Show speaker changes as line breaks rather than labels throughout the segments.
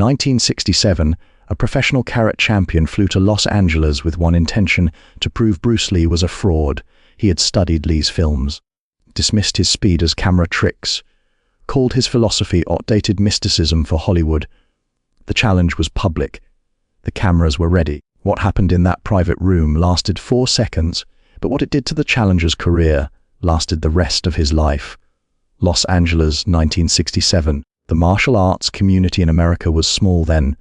1967, a professional karate champion flew to Los Angeles with one intention: to prove Bruce Lee was a fraud. He had studied Lee's films, dismissed his speed as camera tricks, called his philosophy outdated mysticism for Hollywood. The challenge was public. The cameras were ready. What happened in that private room lasted 4 seconds, but what it did to the challenger's career lasted the rest of his life. Los Angeles, 1967. The martial arts community in America was small then,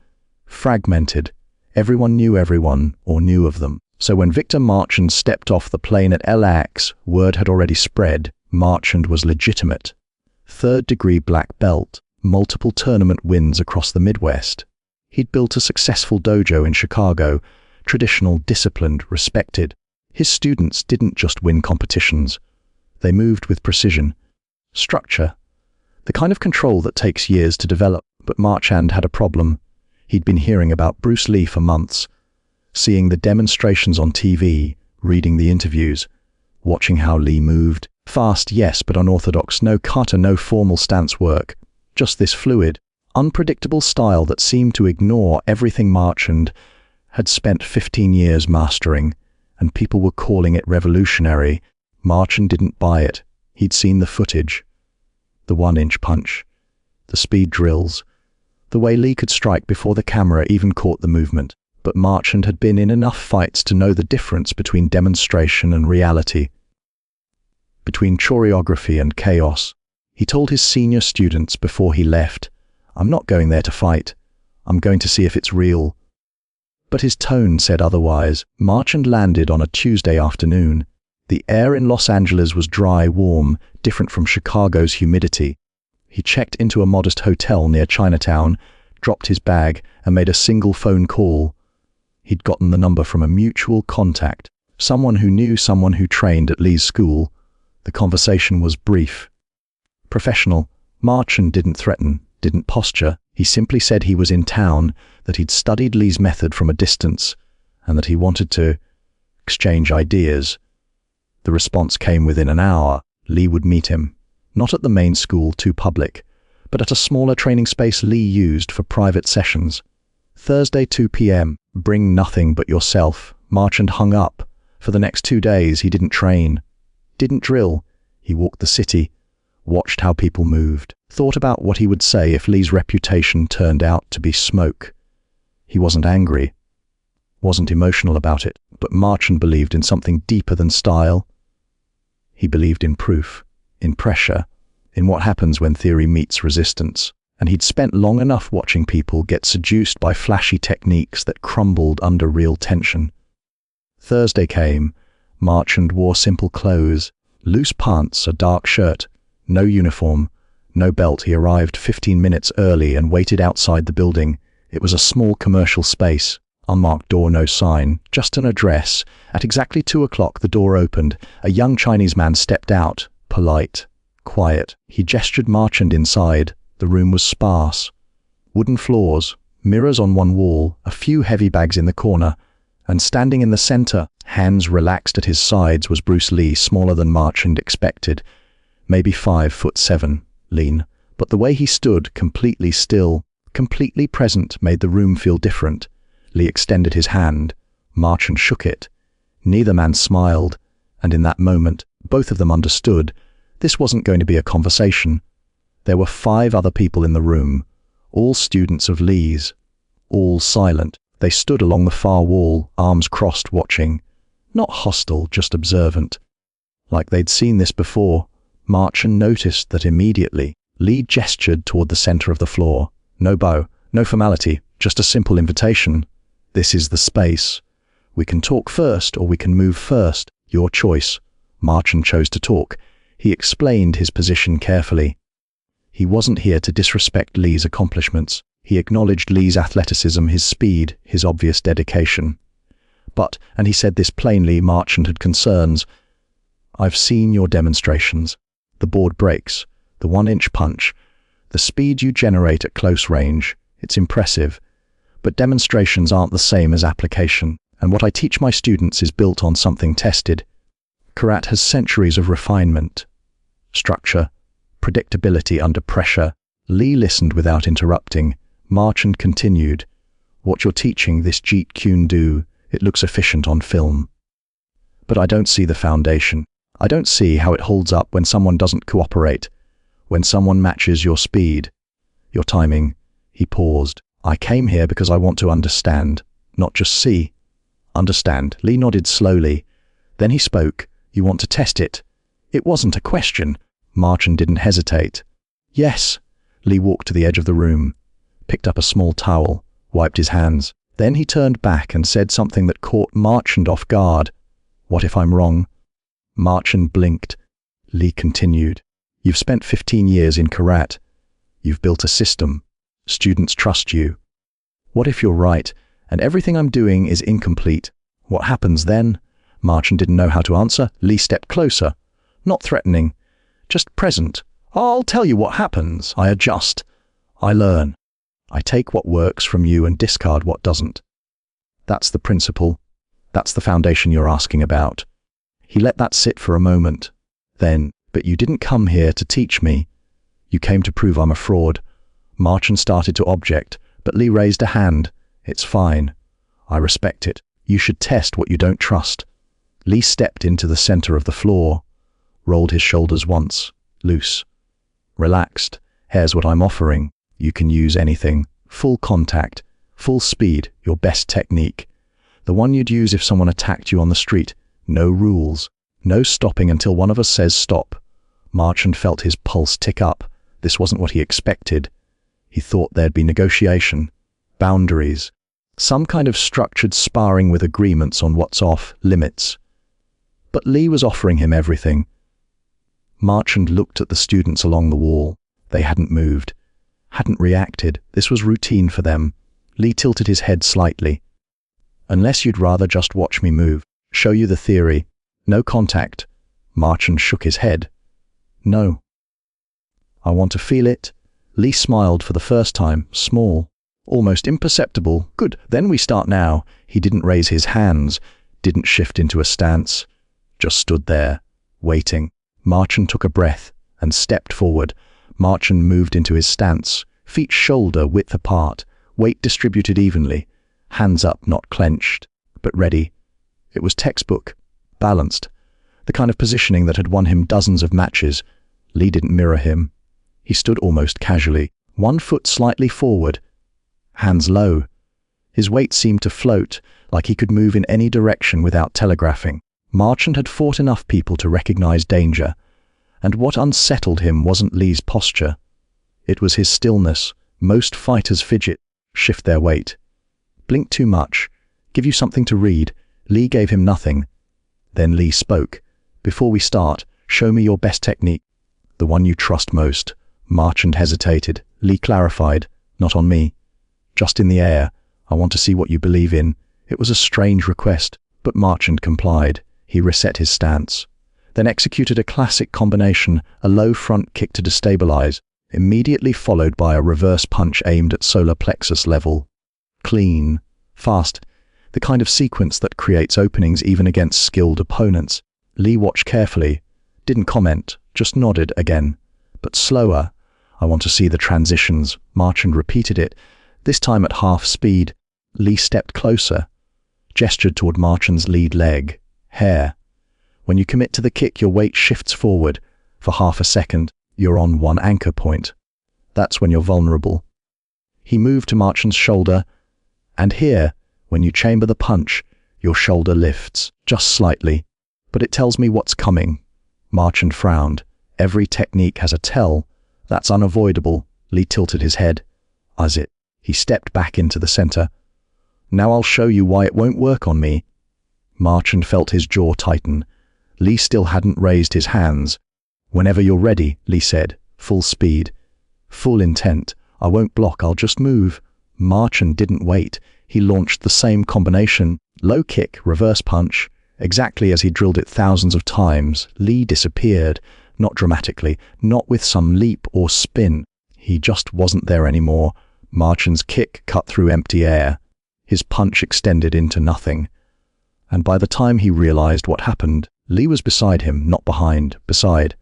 fragmented. Everyone knew everyone, or knew of them. So when Victor Marchand stepped off the plane at LAX, word had already spread. Marchand was legitimate. Third-degree black belt, multiple tournament wins across the Midwest. He'd built a successful dojo in Chicago, traditional, disciplined, respected. His students didn't just win competitions. They moved with precision, structure, the kind of control that takes years to develop. But Marchand had a problem. He'd been hearing about Bruce Lee for months, seeing the demonstrations on TV, reading the interviews, watching how Lee moved. Fast, yes, but unorthodox. No kata, no formal stance work. Just this fluid, unpredictable style that seemed to ignore everything Marchand had spent 15 years mastering, and people were calling it revolutionary. Marchand didn't buy it. He'd seen the footage. The 1-inch punch, the speed drills, the way Lee could strike before the camera even caught the movement. But Marchand had been in enough fights to know the difference between demonstration and reality, between choreography and chaos. He told his senior students before he left, "I'm not going there to fight. I'm going to see if it's real." But his tone said otherwise. Marchand landed on a Tuesday afternoon. The air in Los Angeles was dry, warm, different from Chicago's humidity. He checked into a modest hotel near Chinatown, dropped his bag, and made a single phone call. He'd gotten the number from a mutual contact, someone who knew someone who trained at Lee's school. The conversation was brief, professional. Marchand didn't threaten, didn't posture. He simply said he was in town, that he'd studied Lee's method from a distance, and that he wanted to exchange ideas. The response came within an hour. Lee would meet him, not at the main school, too public, but at a smaller training space Lee used for private sessions. Thursday, 2 p.m. Bring nothing but yourself. Marchand hung up. For the next 2 days he didn't train, didn't drill. He walked the city, watched how people moved, thought about what he would say if Lee's reputation turned out to be smoke. He wasn't angry, wasn't emotional about it, but Marchand believed in something deeper than style. He believed in proof, in pressure, in what happens when theory meets resistance. And he'd spent long enough watching people get seduced by flashy techniques that crumbled under real tension. Thursday came. Marchand wore simple clothes, loose pants, a dark shirt, no uniform, no belt. He arrived 15 minutes early and waited outside the building. It was a small commercial space, unmarked door, no sign, just an address. At exactly 2 o'clock the door opened. A young Chinese man stepped out, polite, quiet. He gestured Marchand inside. The room was sparse. Wooden floors, mirrors on one wall, a few heavy bags in the corner, and standing in the center, hands relaxed at his sides, was Bruce Lee, smaller than Marchand expected, maybe 5'7", lean. But the way he stood, completely still, completely present, made the room feel different. Lee extended his hand. Marchand shook it. Neither man smiled, and in that moment, both of them understood. This wasn't going to be a conversation. There were 5 other people in the room, all students of Lee's, all silent. They stood along the far wall, arms crossed, watching. Not hostile, just observant. Like they'd seen this before. Marchand noticed that immediately. Lee gestured toward the center of the floor. No bow, no formality, just a simple invitation. This is the space. We can talk first, or we can move first. Your choice. Marchand chose to talk. He explained his position carefully. He wasn't here to disrespect Lee's accomplishments. He acknowledged Lee's athleticism, his speed, his obvious dedication. But, and he said this plainly, Marchand had concerns. I've seen your demonstrations. The board breaks, the 1-inch punch, the speed you generate at close range. It's impressive. But demonstrations aren't the same as application. And what I teach my students is built on something tested. Karate has centuries of refinement, structure, predictability under pressure. Lee listened without interrupting. Marchand continued. What you're teaching, this Jeet Kune Do, it looks efficient on film. But I don't see the foundation. I don't see how it holds up when someone doesn't cooperate, when someone matches your speed, your timing. He paused. I came here because I want to understand, not just see. Understand. Lee nodded slowly. Then he spoke. You want to test it? It wasn't a question. Marchand didn't hesitate. Yes. Lee walked to the edge of the room, picked up a small towel, wiped his hands. Then he turned back and said something that caught Marchand off guard. What if I'm wrong? Marchand blinked. Lee continued. You've spent 15 years in karate. You've built a system. Students trust you. What if you're right, and everything I'm doing is incomplete? What happens then? Marchand didn't know how to answer. Lee stepped closer. Not threatening, just present. I'll tell you what happens. I adjust. I learn. I take what works from you and discard what doesn't. That's the principle. That's the foundation you're asking about. He let that sit for a moment. Then, but you didn't come here to teach me. You came to prove I'm a fraud. Marchand started to object, but Lee raised a hand. It's fine. I respect it. You should test what you don't trust. Lee stepped into the center of the floor, rolled his shoulders once, loose, relaxed. Here's what I'm offering. You can use anything. Full contact, full speed, your best technique. The one you'd use if someone attacked you on the street. No rules. No stopping until one of us says stop. Marchand felt his pulse tick up. This wasn't what he expected. He thought there'd be negotiation, boundaries, some kind of structured sparring with agreements on what's off limits. But Lee was offering him everything. Marchand looked at the students along the wall. They hadn't moved, hadn't reacted. This was routine for them. Lee tilted his head slightly. Unless you'd rather just watch me move, show you the theory. No contact. Marchand shook his head. No. I want to feel it. Lee smiled for the first time, small, almost imperceptible. Good, then we start now. He didn't raise his hands, didn't shift into a stance, just stood there, waiting. Marchand took a breath and stepped forward. Marchand moved into his stance, feet shoulder width apart, weight distributed evenly, hands up, not clenched, but ready. It was textbook, balanced, the kind of positioning that had won him dozens of matches. Lee didn't mirror him. He stood almost casually, one foot slightly forward, hands low. His weight seemed to float, like he could move in any direction without telegraphing. Marchand had fought enough people to recognize danger, and what unsettled him wasn't Lee's posture. It was his stillness. Most fighters fidget, shift their weight. Blink too much, give you something to read. Lee gave him nothing. Then Lee spoke. Before we start, show me your best technique, the one you trust most. Marchand hesitated. Lee clarified, not on me. Just in the air. I want to see what you believe in. It was a strange request, but Marchand complied. He reset his stance, then executed a classic combination, a low front kick to destabilize, immediately followed by a reverse punch aimed at solar plexus level. Clean, fast, the kind of sequence that creates openings even against skilled opponents. Lee watched carefully, didn't comment, just nodded again. But slower. I want to see the transitions. Marchand repeated it, this time at half speed. Lee stepped closer, gestured toward Marchand's lead leg. Hair. When you commit to the kick, your weight shifts forward. For half a second, you're on one anchor point. That's when you're vulnerable. He moved to Marchand's shoulder, and here, when you chamber the punch, your shoulder lifts, just slightly. But it tells me what's coming. Marchand frowned. Every technique has a tell. That's unavoidable. Lee tilted his head. As it. He stepped back into the center. Now I'll show you why it won't work on me. Marchand felt his jaw tighten. Lee still hadn't raised his hands. Whenever you're ready, Lee said. Full speed. Full intent. I won't block, I'll just move. Marchand didn't wait. He launched the same combination. Low kick, reverse punch. Exactly as he drilled it thousands of times. Lee disappeared. Not dramatically, not with some leap or spin. He just wasn't there anymore. Marchand's kick cut through empty air. His punch extended into nothing. And by the time he realized what happened, Lee was beside him, not behind, beside.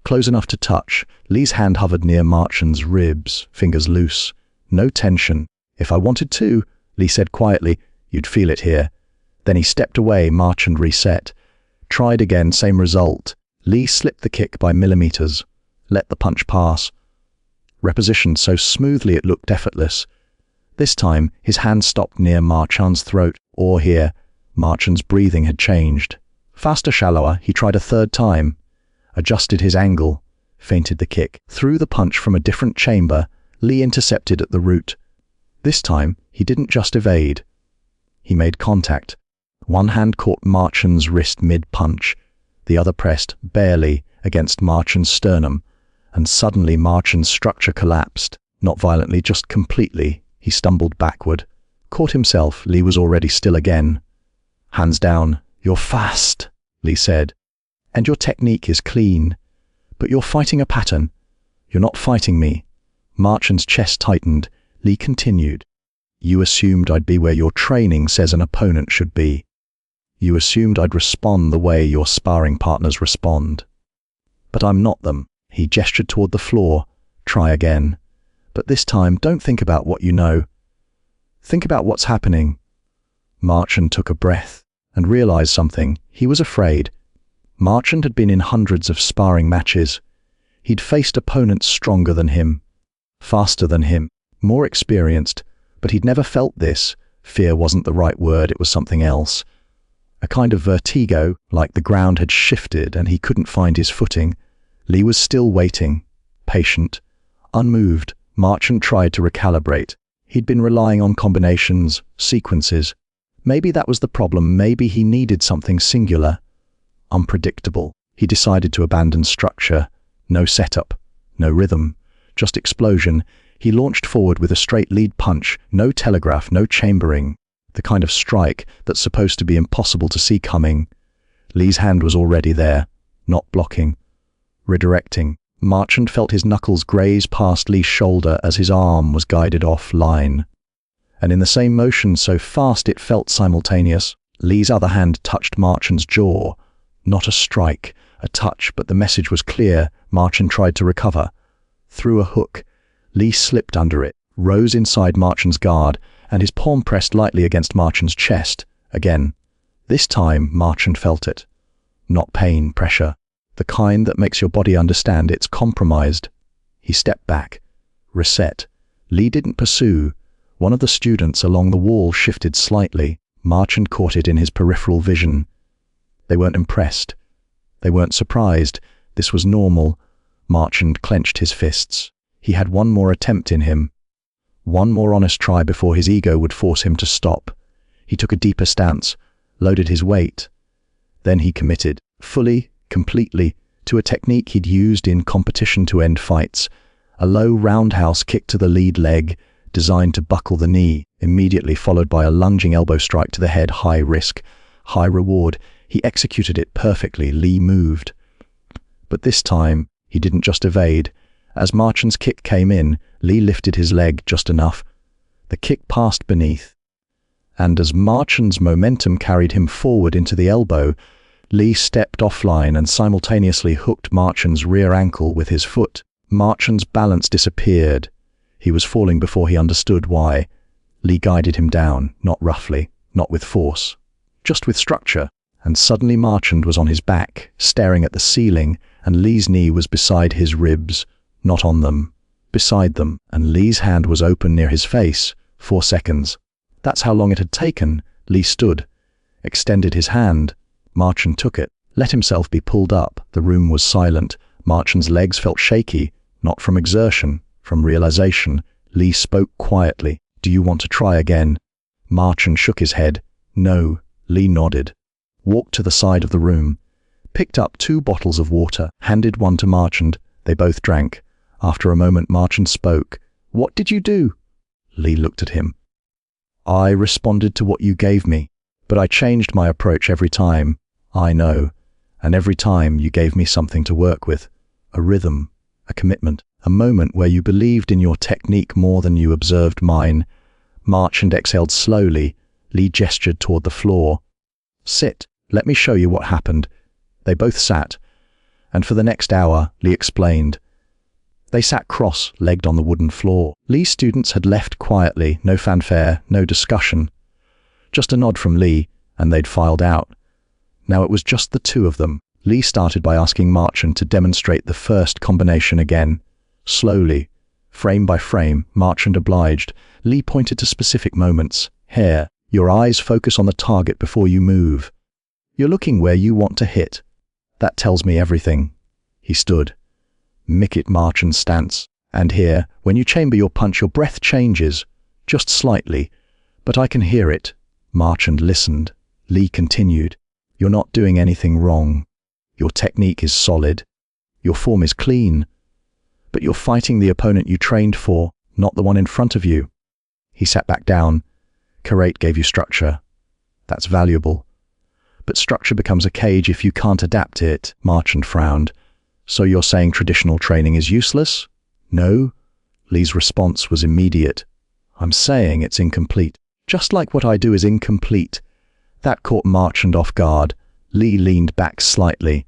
Close enough to touch. Lee's hand hovered near Marchand's ribs, fingers loose. No tension. If I wanted to, Lee said quietly, you'd feel it here. Then he stepped away, Marchand reset. Tried again, same result. Lee slipped the kick by millimeters. Let the punch pass. Repositioned so smoothly it looked effortless. This time, his hand stopped near Marchand's throat, or here. Marchand's breathing had changed. Faster, shallower, he tried a third time. Adjusted his angle. Feinted the kick. Threw the punch from a different chamber. Lee intercepted at the root. This time, he didn't just evade. He made contact. One hand caught Marchand's wrist mid-punch. The other pressed, barely, against Marchand's sternum. And suddenly Marchand's structure collapsed. Not violently, just completely. He stumbled backward. Caught himself, Lee was already still again. Hands down. You're fast, Lee said. And your technique is clean. But you're fighting a pattern. You're not fighting me. Marchand's chest tightened. Lee continued. You assumed I'd be where your training says an opponent should be. You assumed I'd respond the way your sparring partners respond. But I'm not them. He gestured toward the floor. Try again. But this time, don't think about what you know. Think about what's happening. Marchand took a breath and realized something. He was afraid. Marchand had been in hundreds of sparring matches. He'd faced opponents stronger than him, faster than him, more experienced, but he'd never felt this. Fear wasn't the right word, it was something else. A kind of vertigo, like the ground had shifted and he couldn't find his footing. Lee was still waiting, patient, unmoved. Marchand tried to recalibrate. He'd been relying on combinations, sequences. Maybe that was the problem. Maybe he needed something singular, unpredictable. He decided to abandon structure. No setup, no rhythm, just explosion. He launched forward with a straight lead punch, no telegraph, no chambering. The kind of strike that's supposed to be impossible to see coming. Lee's hand was already there, not blocking, redirecting. Marchand felt his knuckles graze past Lee's shoulder as his arm was guided off-line. And in the same motion, so fast it felt simultaneous, Lee's other hand touched Marchand's jaw. Not a strike, a touch, but the message was clear. Marchand tried to recover. Threw a hook. Lee slipped under it, rose inside Marchand's guard, and his palm pressed lightly against Marchand's chest. Again. This time, Marchand felt it. Not pain, pressure. The kind that makes your body understand it's compromised. He stepped back. Reset. Lee didn't pursue. One of the students along the wall shifted slightly. Marchand caught it in his peripheral vision. They weren't impressed. They weren't surprised. This was normal. Marchand clenched his fists. He had one more attempt in him. One more honest try before his ego would force him to stop. He took a deeper stance, loaded his weight. Then he committed, fully, completely, to a technique he'd used in competition to end fights. A low roundhouse kick to the lead leg, designed to buckle the knee, immediately followed by a lunging elbow strike to the head. High risk, high reward. He executed it perfectly. Lee moved. But this time, he didn't just evade. As Marchand's kick came in, Lee lifted his leg just enough. The kick passed beneath. And as Marchand's momentum carried him forward into the elbow, Lee stepped offline and simultaneously hooked Marchand's rear ankle with his foot. Marchand's balance disappeared. He was falling before he understood why. Lee guided him down, not roughly, not with force, just with structure. And suddenly Marchand was on his back, staring at the ceiling, and Lee's knee was beside his ribs, not on them, beside them, and Lee's hand was open near his face. 4 seconds. That's how long it had taken. Lee stood, extended his hand. Marchand took it, let himself be pulled up. The room was silent. Marchand's legs felt shaky, not from exertion, from realization. Lee spoke quietly. Do you want to try again? Marchand shook his head. No. Lee nodded. Walked to the side of the room. Picked up 2 bottles of water, handed one to Marchand. They both drank. After a moment, Marchand spoke. What did you do? Lee looked at him. I responded to what you gave me, but I changed my approach every time. I know. And every time you gave me something to work with. A rhythm, a commitment, a moment where you believed in your technique more than you observed mine. Marchand exhaled slowly. Lee gestured toward the floor. Sit. Let me show you what happened. They both sat. And for the next hour, Lee explained. They sat cross-legged on the wooden floor. Lee's students had left quietly, no fanfare, no discussion. Just a nod from Lee, and they'd filed out. Now it was just the two of them. Lee started by asking Marchand to demonstrate the first combination again. Slowly, frame by frame, Marchand obliged. Lee pointed to specific moments. Here, your eyes focus on the target before you move. You're looking where you want to hit. That tells me everything. He stood. Mickett Marchand's stance. And here, when you chamber your punch, your breath changes, just slightly. But I can hear it. Marchand listened. Lee continued. You're not doing anything wrong. Your technique is solid. Your form is clean. But you're fighting the opponent you trained for, not the one in front of you. He sat back down. Karate gave you structure. That's valuable. But structure becomes a cage if you can't adapt it. Marchand frowned. So you're saying traditional training is useless? No. Lee's response was immediate. I'm saying it's incomplete. Just like what I do is incomplete. That caught Marchand off guard. Lee leaned back slightly.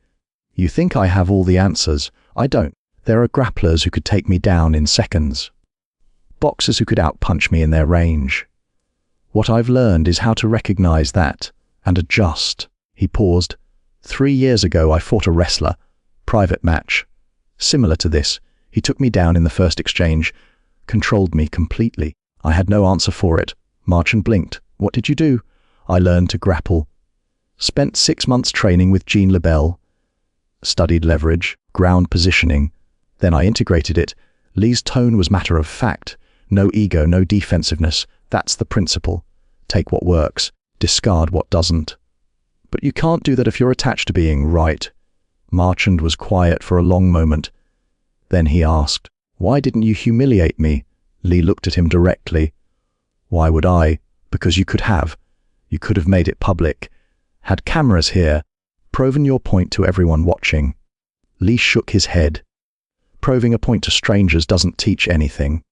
You think I have all the answers? I don't. There are grapplers who could take me down in seconds. Boxers who could outpunch me in their range. What I've learned is how to recognize that and adjust. He paused. 3 years ago I fought a wrestler. Private match. Similar to this. He took me down in the first exchange. Controlled me completely. I had no answer for it. Marchand blinked. What did you do? I learned to grapple. Spent 6 months training with Jean LeBel. Studied leverage, ground positioning. Then I integrated it. Lee's tone was matter of fact. No ego, no defensiveness. That's the principle. Take what works. Discard what doesn't. But you can't do that if you're attached to being right. Marchand was quiet for a long moment. Then he asked, Why didn't you humiliate me? Lee looked at him directly. Why would I? Because you could have. You could have made it public. Had cameras here. Proven your point to everyone watching. Lee shook his head. Proving a point to strangers doesn't teach anything.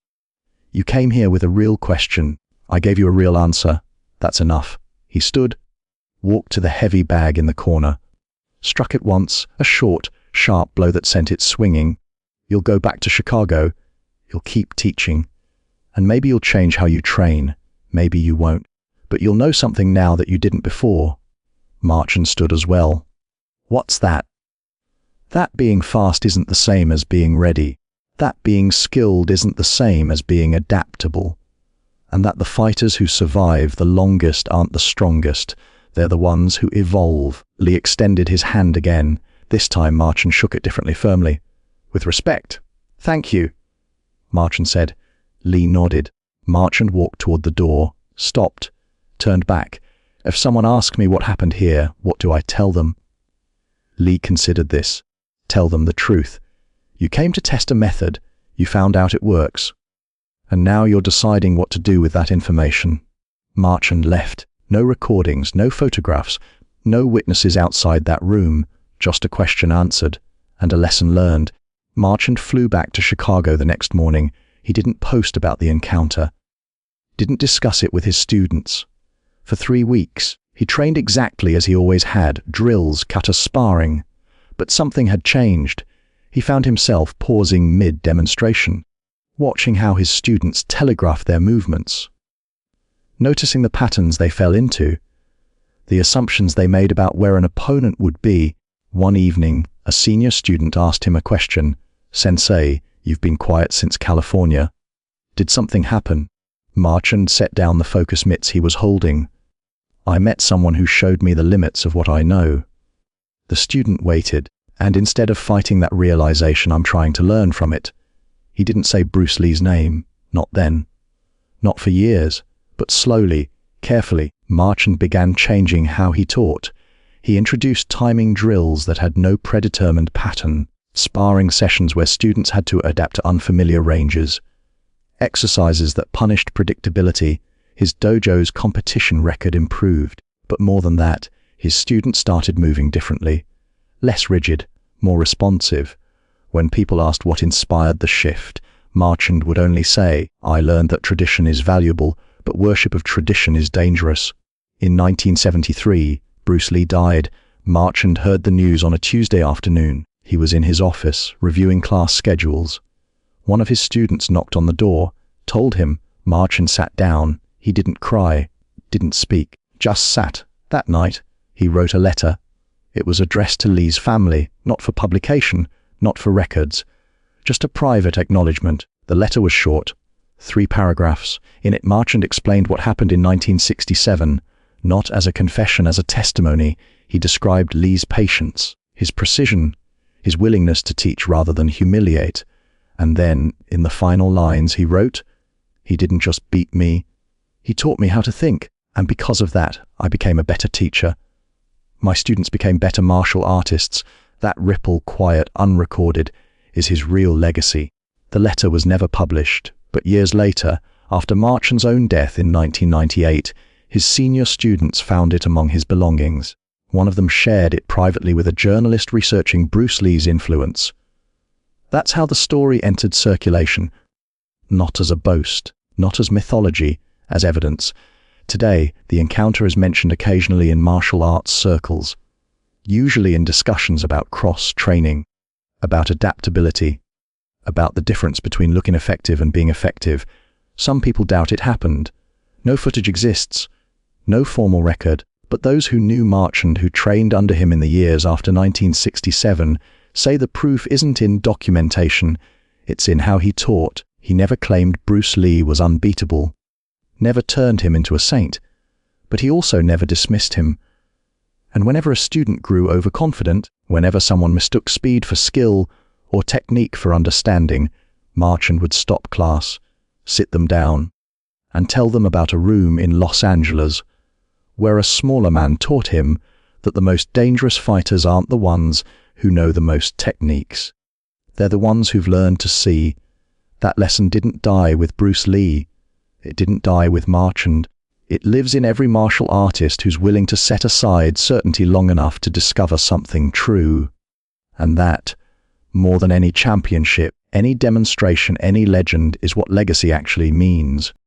You came here with a real question. I gave you a real answer. That's enough. He stood, walked to the heavy bag in the corner. Struck it once, a short, sharp blow that sent it swinging. You'll go back to Chicago. You'll keep teaching. And maybe you'll change how you train. Maybe you won't. But you'll know something now that you didn't before. Marchand stood as well. What's that? That being fast isn't the same as being ready. That being skilled isn't the same as being adaptable. And that the fighters who survive the longest aren't the strongest. They're the ones who evolve. Lee extended his hand again. This time Marchand shook it differently, firmly. With respect. Thank you, Marchand said. Lee nodded. Marchand walked toward the door, stopped, turned back. If someone asks me what happened here, what do I tell them? Lee considered this. Tell them the truth. You came to test a method. You found out it works. And now you're deciding what to do with that information. Marchand left. No recordings, no photographs, no witnesses outside that room, just a question answered, and a lesson learned. Marchand flew back to Chicago the next morning. He didn't post about the encounter. Didn't discuss it with his students. For 3 weeks, he trained exactly as he always had, drills, kata sparring. But something had changed. He found himself pausing mid-demonstration, watching how his students telegraphed their movements. Noticing the patterns they fell into, the assumptions they made about where an opponent would be. One evening, a senior student asked him a question. Sensei, you've been quiet since California. Did something happen? Marchand set down the focus mitts he was holding. I met someone who showed me the limits of what I know. The student waited, and instead of fighting that realization, I'm trying to learn from it. He didn't say Bruce Lee's name, not then. Not for years. But slowly, carefully, Marchand began changing how he taught. He introduced timing drills that had no predetermined pattern, sparring sessions where students had to adapt to unfamiliar ranges, exercises that punished predictability. His dojo's competition record improved, but more than that, his students started moving differently, less rigid, more responsive. When people asked what inspired the shift, Marchand would only say, I learned that tradition is valuable, but worship of tradition is dangerous. In 1973, Bruce Lee died. Marchand heard the news on a Tuesday afternoon. He was in his office, reviewing class schedules. One of his students knocked on the door, told him, march, and sat down. He didn't cry, didn't speak, just sat. That night, he wrote a letter. It was addressed to Lee's family, not for publication, not for records, just a private acknowledgement. The letter was short, 3 paragraphs. In it, Marchand explained what happened in 1967, not as a confession, as a testimony. He described Lee's patience, his precision, his willingness to teach rather than humiliate. And then, in the final lines, he wrote, "He didn't just beat me, he taught me how to think, and because of that, I became a better teacher. My students became better martial artists." That ripple, quiet, unrecorded, is his real legacy. The letter was never published, but years later, after Marchand's own death in 1998, his senior students found it among his belongings. One of them shared it privately with a journalist researching Bruce Lee's influence. That's how the story entered circulation. Not as a boast, not as mythology, as evidence. Today, the encounter is mentioned occasionally in martial arts circles, usually in discussions about cross-training, about adaptability, about the difference between looking effective and being effective. Some people doubt it happened. No footage exists, no formal record, but those who knew Marchand, who trained under him in the years after 1967, say the proof isn't in documentation, it's in how he taught. He never claimed Bruce Lee was unbeatable, never turned him into a saint, but he also never dismissed him. And whenever a student grew overconfident, whenever someone mistook speed for skill or technique for understanding, Marchand would stop class, sit them down, and tell them about a room in Los Angeles where a smaller man taught him that the most dangerous fighters aren't the ones who know the most techniques. They're the ones who've learned to see. That lesson didn't die with Bruce Lee. It didn't die with Marchand. It lives in every martial artist who's willing to set aside certainty long enough to discover something true. And that, more than any championship, any demonstration, any legend, is what legacy actually means.